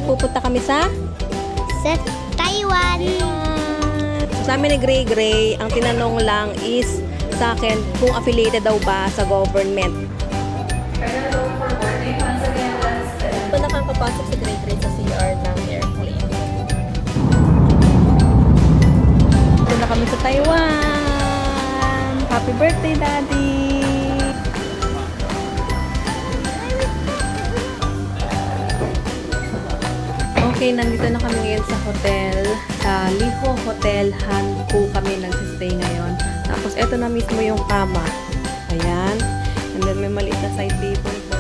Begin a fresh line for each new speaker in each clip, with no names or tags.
pupunta kami sa
Taiwan.
Sa amin ni Gray, ang tinanong lang is sa akin kung affiliated daw ba sa government. Ito nakakapasok si Gray sa CR ng airplane. Ito na kami sa Taiwan. Happy birthday, Daddy! Okay, nandito na kami ngayon sa hotel. Sa Liho Hotel Hankou kami nagsistay ngayon. Tapos, eto na mismo yung kama. Ayan. And then, may maliit na side table po.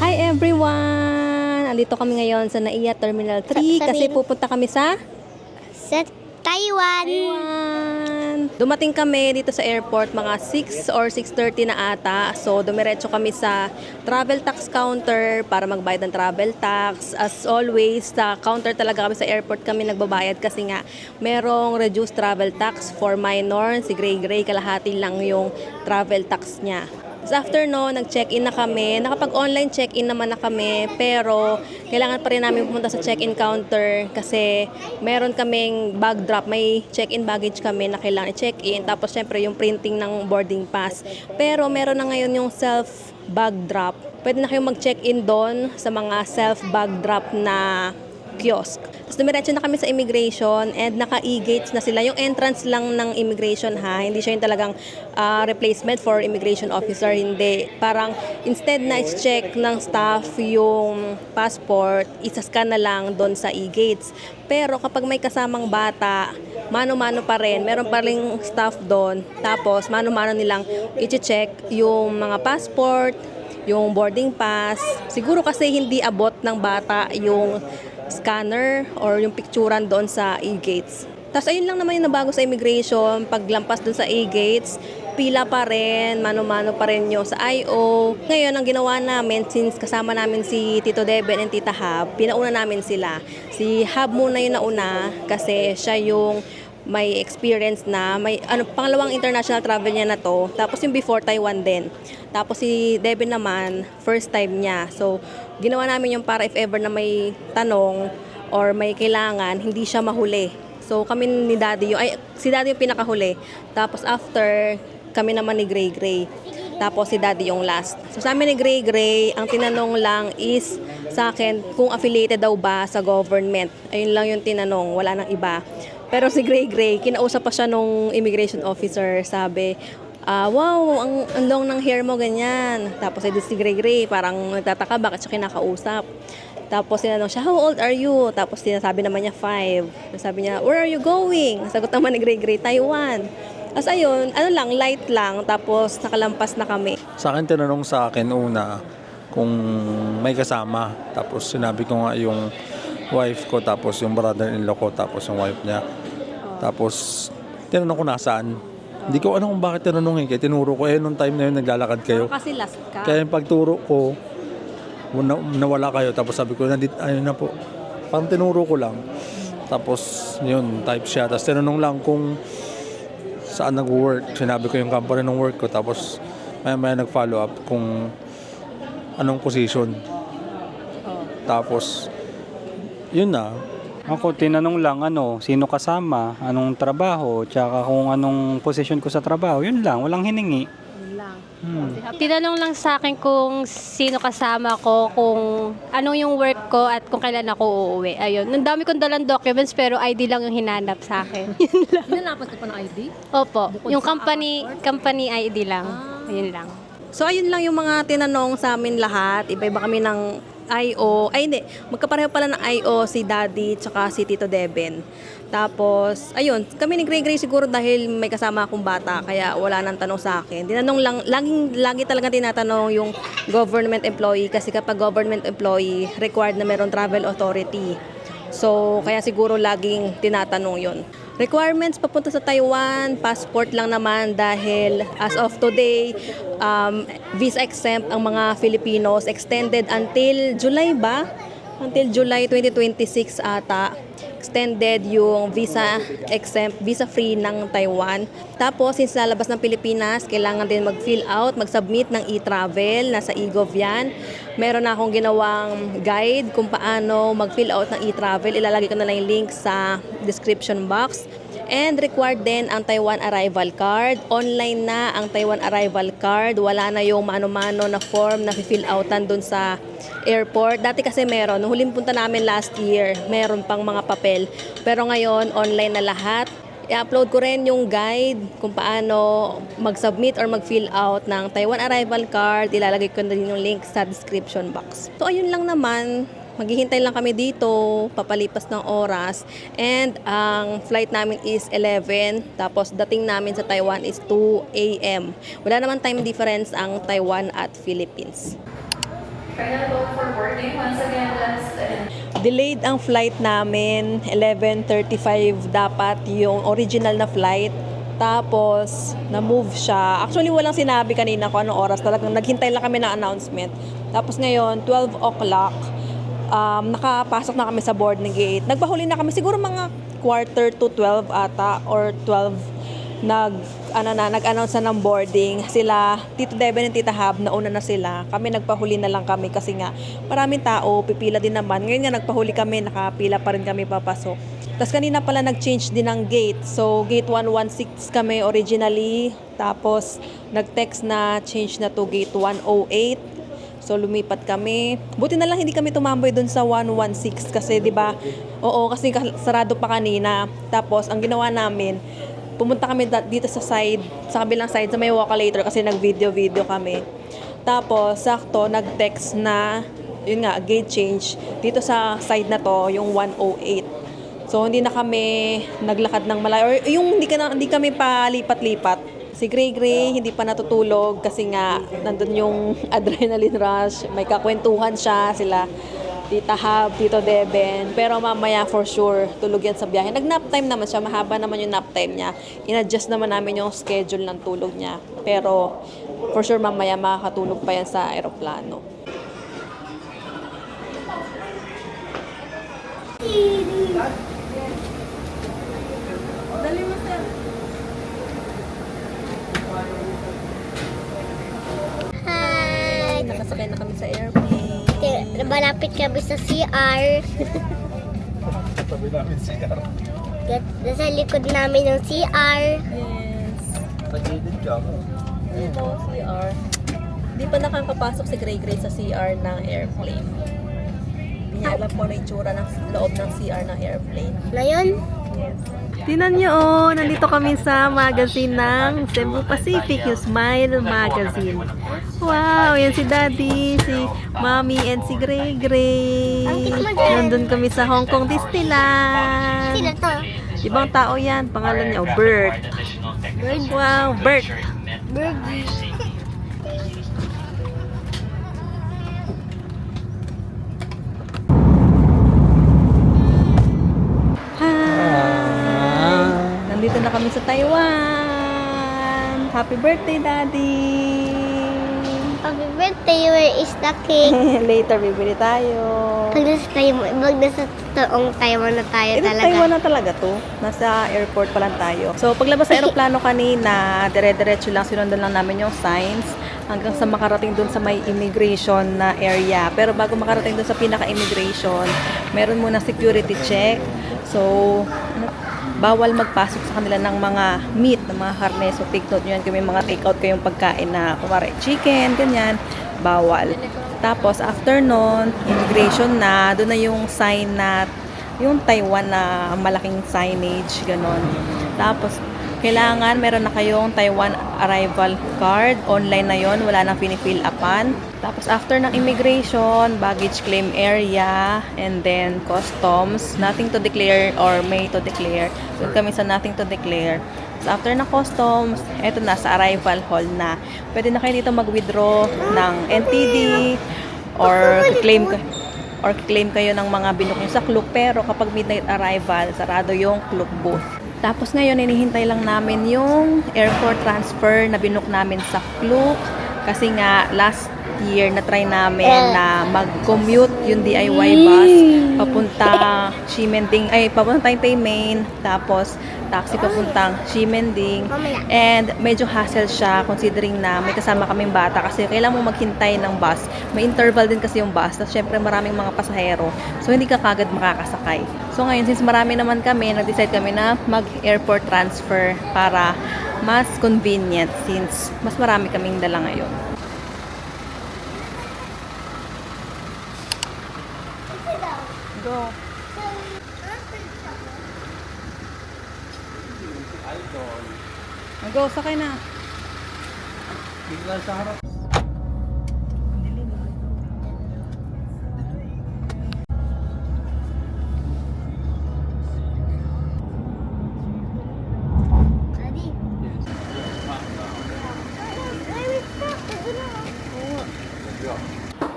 Hi, everyone! Andito kami ngayon sa NAIA Terminal 3 kasi pupunta kami sa
Taiwan.
Dumating kami dito sa airport mga 6 or 6:30 na ata. So, dumiretso kami sa travel tax counter para magbayad ng travel tax. As always, sa counter talaga kami sa airport kami nagbabayad kasi nga merong reduced travel tax for minor. Si Gray, kalahati lang yung travel tax niya. So after no, nag-check-in na kami. Nakapag-online check-in naman na kami, pero kailangan pa rin namin pumunta sa check-in counter kasi meron kaming bag drop. May check-in baggage kami na kailangan i-check-in. Tapos syempre yung printing ng boarding pass. Pero meron na ngayon yung self bag drop. Pwede na kayong mag-check-in doon sa mga self bag drop na kiosk. Tapos dumiretso na kami sa immigration and naka-e-gates na sila. Yung entrance lang ng immigration ha, hindi siya yung talagang replacement for immigration officer, hindi. Parang instead na i-check ng staff yung passport, isa-scan na lang doon sa e-gates. Pero kapag may kasamang bata, mano-mano pa rin, meron pa rin staff doon. Tapos mano-mano nilang i-check yung mga passport, yung boarding pass. Siguro kasi hindi abot ng bata yung scanner or yung picturan doon sa e-gates. Tapos ayun lang naman yung nabago sa immigration, paglampas doon sa e-gates, pila pa rin, mano-mano pa rin yung sa IO. Ngayon, ang ginawa namin, since kasama namin si Tito Deben and Tita Hab, pinauna namin sila. Si Hab muna yung nauna kasi siya yung may experience na, may pangalawang international travel niya na to. Tapos yung before Taiwan din. Tapos si Deben naman, first time niya. So, ginawa namin yung para if ever na may tanong or may kailangan, hindi siya mahuli. So, kami ni Daddy si Daddy yung pinakahuli. Tapos after, kami naman ni Gray. Tapos si Daddy yung last. So, sa amin ni Gray, ang tinanong lang is sa akin kung affiliated daw ba sa government. Ayun lang yung tinanong, wala nang iba. Pero si Gray, kinausap pa siya nung immigration officer, sabi, wow, ang long ng hair mo, ganyan. Tapos si Gray, parang nagtataka bakit siya kinakausap. Tapos sinanong siya, how old are you? Tapos sinasabi naman niya 5. Sabi niya, where are you going? Sagot naman ni Gray, Taiwan. As ayun, light lang. Tapos nakalampas na kami.
Sa akin, tinanong sa akin una kung may kasama. Tapos sinabi ko nga yung wife ko, tapos yung brother-in-law ko, tapos yung wife niya. Tapos, tinanong ko nasaan. Hindi ko alam kung bakit tinanongin kaya tinuro ko. Nung time na yun, naglalakad kayo.
Kasi last ka.
Kaya yung pagturo ko, nawala kayo. Tapos sabi ko, ayun na po. Parang tinuro ko lang. Tapos, yun, type siya. Tapos tinanong lang kung saan nag-work. Sinabi ko yung company ng work ko. Tapos, maya nag-follow up kung anong position. Tapos, yun na.
Ako, tinanong lang sino kasama, anong trabaho, tsaka kung anong posisyon ko sa trabaho. Yun lang, walang hiningi.
Tinanong lang sa akin kung sino kasama ko, kung anong yung work ko at kung kailan ako uuwi. Ayun. Ang dami kong dalang documents pero ID lang yung hinanap sa akin. Yun lang.
Hinanapas ka pa ng ID?
Opo.
Bukod
Yung
sa
company ID lang. Ayun lang.
So, ayun lang yung mga tinanong sa amin lahat. Iba-iba kami ng IO. Ay, hindi. Magkapareho pala ng IO si Daddy tsaka si Tito Deben. Tapos, ayun. Kami ni Gray siguro dahil may kasama akong bata. Kaya wala nang tanong sa akin. Tinanong lang, lagi talaga tinatanong yung government employee. Kasi kapag government employee, required na meron travel authority. So, kaya siguro laging tinatanong yon. Requirements papunta sa Taiwan, passport lang naman dahil as of today, visa exempt ang mga Filipinos, extended until July ba? Until July 2026 ata. extended yung visa exempt, visa free ng Taiwan. Tapos since lalabas ng Pilipinas, kailangan din mag-fill out, mag-submit ng e-travel, nasa e-gov yan. Meron na akong ginawang guide kung paano mag-fill out ng e-travel. Ilalagay ko na lang yung link sa description box. And required din ang Taiwan arrival card. Online na ang Taiwan arrival card. Wala na yung mano-mano na form na fill outan dun sa airport. Dati kasi meron. Nung huling punta namin last year, meron pang mga papel. Pero ngayon, online na lahat. I-upload ko rin yung guide kung paano mag-submit or mag-fill out ng Taiwan arrival card. Ilalagay ko na din yung link sa description box. So ayun lang naman. Maghihintay lang kami dito, papalipas ng oras. And ang flight namin is 11. Tapos dating namin sa Taiwan is 2 a.m. Wala naman time difference ang Taiwan at Philippines. Delayed ang flight namin. 11:35 dapat yung original na flight. Tapos, na-move siya. Actually, walang sinabi kanina kung anong oras. Talagang naghintay lang kami ng announcement. Tapos ngayon, 12 o'clock. Nakapasok na kami sa boarding gate. Nagpahuli na kami siguro mga quarter to 12 ata or 12 nag-announce na ng boarding. Sila, Tito Deben and Tita Hab, nauna na sila. Kami nagpahuli na lang kami kasi nga maraming tao, pipila din naman. Ngayon nga nagpahuli kami, nakapila pa rin kami papasok. Tapos kanina pala nag-change din ng gate. So gate 116 kami originally. Tapos nag-text na change na to gate 108. So lumipat kami. Buti na lang hindi kami tumamboy doon sa 116 kasi 'di ba? Oo, kasi sarado pa kanina. Tapos ang ginawa namin, pumunta kami dito sa side, sa kabilang side sa may walk-a-later kasi nag-video kami. Tapos sakto nag-text na yun nga, gate change dito sa side na to, yung 108. So hindi na kami naglakad ng malayo or yung hindi kami palipat-lipat. Si Gray hindi pa natutulog kasi nga nandun yung adrenaline rush. May kakwentuhan siya sila Tita Hab, Tito Deben. Pero mamaya for sure tulog yan sa biyahe. Nag-nap time naman siya. Mahaba naman yung nap time niya. In-adjust naman namin yung schedule ng tulog niya. Pero for sure mamaya makakatulog pa yan sa aeroplano. Dali mo, sir.
Hi!
Nakasakay na kami sa airplane.
Malapit kami sa CR. Nasa likod namin ng CR.
Yes.
Pag-edit ka mo.
Hello, CR. Hindi pa nakakapasok si Gray sa CR ng airplane. Hindi niya alam po na itsura ng loob ng CR ng airplane.
Na yun?
Yes. Tinan niyo, oh, nandito kami sa magazine ng Cebu Pacific, yung Smile Magazine. Wow, yan si Daddy, si Mommy, and si Gray. Nandun kami sa Hong Kong Disneyland.
Sino to?
Ibang tao yan, pangalan niya, Bert. Wow, Bert.
Burgie.
Nandito na kami sa Taiwan. Happy birthday, Daddy!
Happy birthday, where is the cake?
Later, bibili tayo.
Pag nasa toong Taiwan na tayo talaga.
Taiwan na talaga to. Nasa airport pa lang tayo. So, paglabas sa aeroplano kanina, dire-diretso lang, sinundan lang namin yung signs hanggang sa makarating dun sa may immigration na area. Pero bago makarating dun sa pinaka-immigration, meron muna security check. So, bawal magpasok sa kanila ng mga meat, ng mga karne. So, take note nyo yan. Kung may mga take-out kayong pagkain na, kumari, chicken, ganyan, bawal. Tapos, after nun, immigration na, doon na yung sign na, yung Taiwan na malaking signage, ganon. Tapos, kailangan meron na kayong Taiwan arrival card. Online na yon, wala nang pinifill upan. Tapos after ng immigration, baggage claim area, and then customs, nothing to declare or may to declare. So kami sa nothing to declare. So after ng customs, eto na sa arrival hall na. Pwede na kayo dito mag-withdraw ng NTD or claim kayo ng mga binook nyo sa Klook. Pero kapag midnight arrival, sarado yung Klook booth. Tapos ngayon, hinihintay lang namin yung airport transfer na binook namin sa Klook. Kasi nga, last year na try namin na mag-commute yung DIY bus papunta Ximending, papunta Taipei Main, tapos taxi papuntang Ximending. And medyo hassle siya considering na may kasama kaming bata kasi kailangan mo maghintay ng bus. May interval din kasi yung bus. Tapos syempre maraming mga pasahero. So hindi ka kagad makakasakay. So ngayon since marami naman kami, nag-decide kami na mag-airport transfer para mas convenient since mas marami kaming dala ngayon. Go. Go, sakay na.
Bigla sa harap.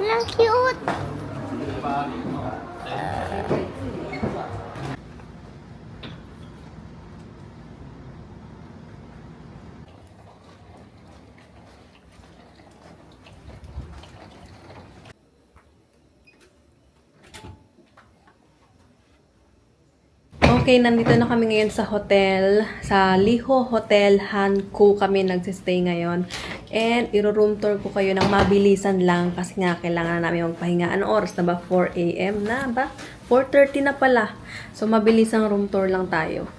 Ang cute!
Okay, nandito na kami ngayon sa hotel. Sa Liho Hotel Hankou kami nagsistay ngayon. And iro-room tour ko kayo ng mabilisan lang kasi nga kailangan na namin magpahinga. Anong oras na ba? 4 a.m. na ba? 4:30 na pala. So mabilisang room tour lang tayo.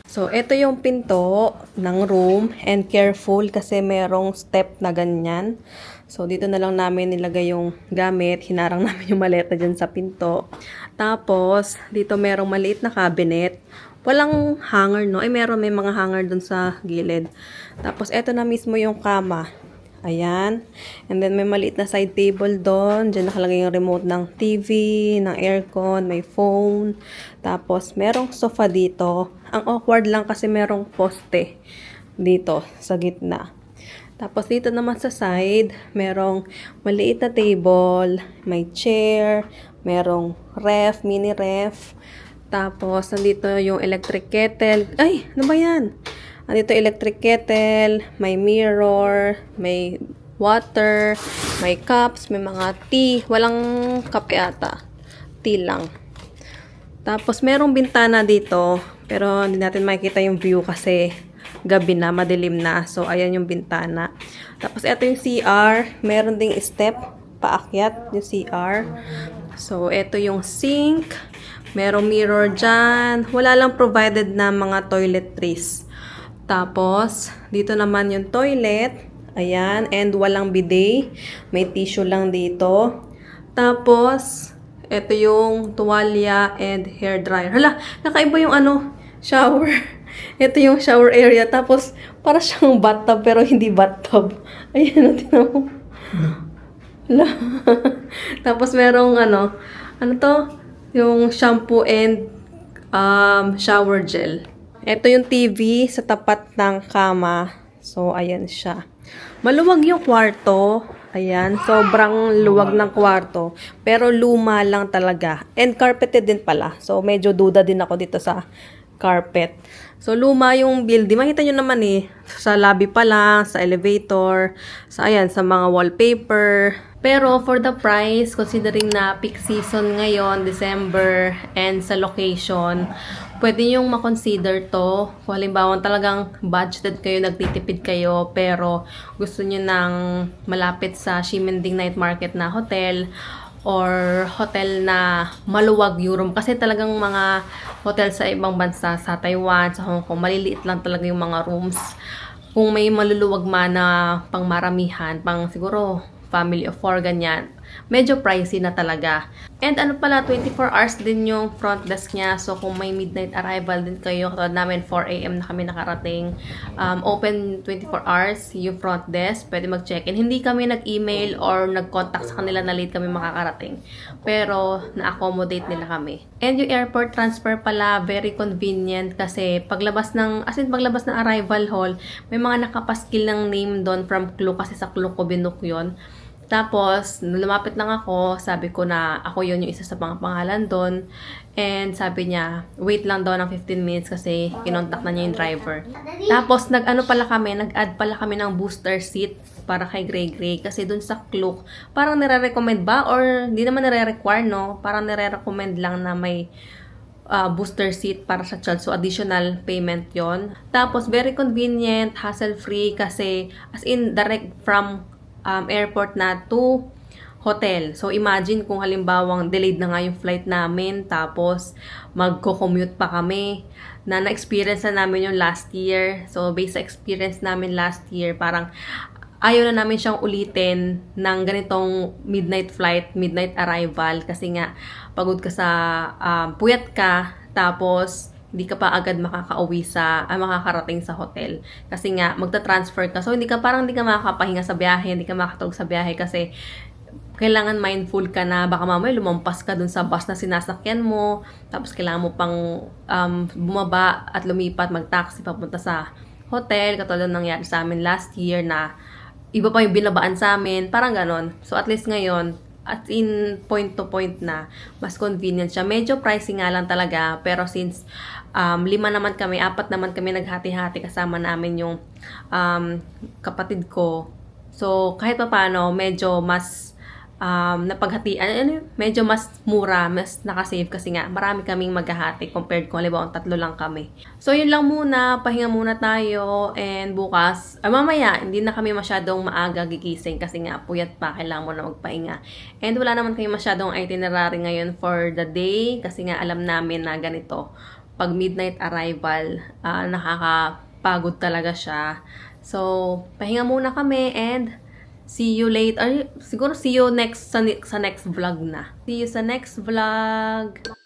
So ito yung pinto ng room and careful kasi merong step na ganyan. So dito na lang namin nilagay yung gamit. Hinarang namin yung maleta dyan sa pinto. Tapos, dito merong maliit na cabinet. Walang hanger, no? Ay, may mga hanger dun sa gilid. Tapos, eto na mismo yung kama. Ayan. And then, may maliit na side table doon. Diyan nakalagay yung remote ng TV, ng aircon, may phone. Tapos, merong sofa dito. Ang awkward lang kasi merong poste dito sa gitna. Tapos, dito naman sa side, merong maliit na table, may chair, merong ref, mini ref. Tapos, nandito yung electric kettle. Ay, ano ba yan? Nandito electric kettle, may mirror, may water, may cups, may mga tea. Walang kape ata. Tea lang. Tapos, merong bintana dito. Pero, hindi natin makikita yung view kasi gabi na, madilim na. So, ayan yung bintana. Tapos, ito yung CR. Meron ding step paakyat yung CR. So, ito yung sink. Merong mirror dyan. Wala lang provided na mga toiletries. Tapos, dito naman yung toilet. Ayan. And walang bidet. May tissue lang dito. Tapos, ito yung tuwalya and hair dryer. Hala, nakaiba yung shower. Ito yung shower area. Tapos, para siyang bathtub pero hindi bathtub. Ayan, tinan mo. Tapos merong yung shampoo and shower gel. Ito yung TV sa tapat ng kama. So, ayan siya. Maluwag yung kwarto. Ayan, sobrang luwag ng kwarto. Pero luma lang talaga. And carpeted din pala. So, medyo duda din ako dito sa carpet. So, luma yung building. Makita nyo naman sa lobby pa lang, sa elevator, sa mga wallpaper. Pero for the price, considering na peak season ngayon, December, and sa location, pwede yung makonsider to. Kung halimbawa talagang budgeted kayo, nagtitipid kayo, pero gusto nyo nang malapit sa Ximending Night Market na hotel, or hotel na maluwag yung room. Kasi talagang mga hotel sa ibang bansa, sa Taiwan, sa Hong Kong, maliliit lang talaga yung mga rooms. Kung may maluluwag man na pang maramihan, pang siguro family of 4, ganyan, medyo pricey na talaga. And 24 hours din yung front desk niya. So, kung may midnight arrival din kayo, katulad namin, 4 a.m. na kami nakarating. Open 24 hours yung front desk. Pwede mag-check-in. Hindi kami nag-email or nag-contact sa kanila na late kami makakarating. Pero, na-accommodate nila kami. And yung airport transfer pala, very convenient kasi paglabas ng arrival hall, may mga nakapaskil ng name doon from Klook kasi sa Klook ko binook yun. Tapos, lumapit lang ako, sabi ko na ako yun yung isa sa mga pangalan doon. And sabi niya, wait lang daw ng 15 minutes kasi kinontak na niya yung driver. Tapos, nag-add pala kami ng booster seat. para kay Gray Gray. Kasi dun sa Klook, parang nire-recommend ba? Or hindi naman nire-require, no? Parang nire-recommend lang na may booster seat para sa child. So, additional payment yon. Tapos, very convenient, hassle-free kasi as in direct from airport na to hotel. So, imagine kung halimbawang delayed na nga yung flight namin, tapos magko-commute pa kami, na na-experience na namin yung last year. So, based sa experience namin last year, parang ayaw na namin siyang ulitin ng ganitong midnight flight, midnight arrival, kasi nga, pagod ka sa, puyat ka, tapos, hindi ka pa agad makakauwi makakarating sa hotel. Kasi nga, magta-transfer ka. So, hindi ka makakapahinga sa biyahe, hindi ka makakatulog sa biyahe kasi kailangan mindful ka na baka mamaya lumampas ka dun sa bus na sinasakyan mo, tapos kailangan mo pang bumaba at lumipat, mag-taxi papunta sa hotel, katulad ng nangyari sa amin last year na iba pa yung binabaan sa amin, parang ganon. So at least ngayon, at in point to point na, mas convenient siya. Medyo pricey nga lang talaga, pero since 4 naman kami naghati-hati, kasama namin yung kapatid ko. So kahit pa paano, medyo mas napaghatian, medyo mas mura, mas nakasave kasi nga marami kaming maghahati compared kung halimbawa 3 lang kami. So yun lang muna, pahinga muna tayo, and bukas, mamaya, hindi na kami masyadong maaga gigising kasi nga puyat pa, kailangan mo na magpahinga. And wala naman kami masyadong itinerary ngayon for the day kasi nga alam namin na ganito, pag midnight arrival, nakakapagod talaga siya. So, pahinga muna kami and see you later. Siguro see you sa next vlog na. See you sa next vlog.